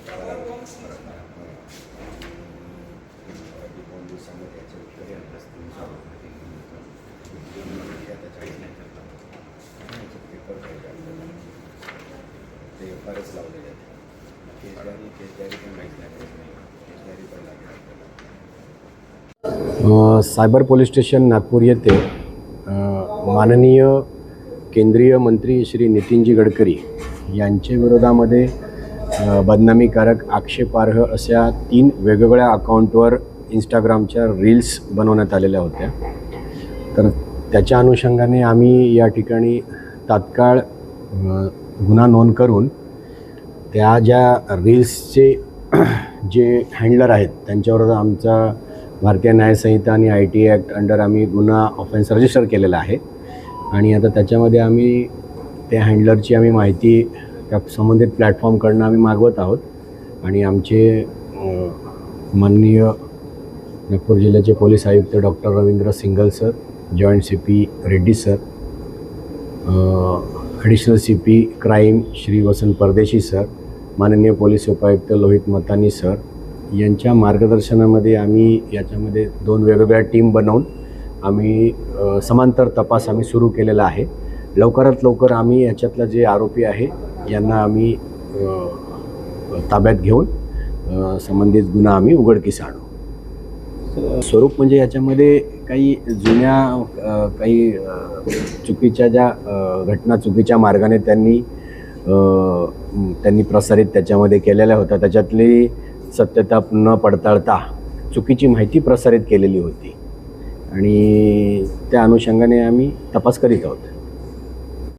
ते फारच लावलेले आहेत. केसदारी पण माहीत नाही, केसदारी पण लागेल. सायबर पोलीस स्टेशन नागपूर येथे माननीय केंद्रीय मंत्री श्री नितीनजी गडकरी यांच्या विरोधामध्ये बदनामीकारक आक्षेपार्ह अशा 3 वेगवेगळ्या अकाउंटवर इंस्टाग्रामच्या रील्स बनवण्यात आलेल्या होत्या. तर त्याच्या अनुषंगाने आम्ही या ठिकाणी तात्काळ गुन्हा नोंद करून त्या ज्या रील्सचे जे हँडलर आहेत त्यांच्यावर आमचा भारतीय न्यायसंहिता आणि ITI ॲक्ट अंडर आम्ही गुन्हा ऑफेन्स रजिस्टर केलेला आहे. आणि आता त्याच्यामध्ये आम्ही त्या हँडलरची आम्ही माहिती त्या संबंधित प्लॅटफॉर्मकडून आम्ही मागवत आहोत. आणि आमचे माननीय नागपूर जिल्ह्याचे पोलीस आयुक्त doctor Ravindra Singhal sir, joint CP Reddy sir, additional CP crime Shri Vasant Pardeshi sir, माननीय पोलीस उपायुक्त लोहित मतानी सर यांच्या मार्गदर्शनामध्ये आम्ही याच्यामध्ये 2 वेगवेगळ्या टीम बनवून आम्ही समांतर तपास आम्ही सुरू केलेला आहे. लवकरात लवकर आम्ही याच्यातला जे आरोपी आहे यांना आम्ही ताब्यात घेऊन संबंधित गुन्हा आम्ही उघडकीस आणू. स्वरूप म्हणजे याच्यामध्ये काही जुन्या काही चुकीच्या ज्या घटना चुकीच्या मार्गाने त्यांनी प्रसारित त्याच्यामध्ये केलेल्या होत्या. त्याच्यातली सत्यता न पडताळता चुकीची माहिती प्रसारित केलेली होती आणि त्या अनुषंगाने आम्ही तपास करीत आहोत.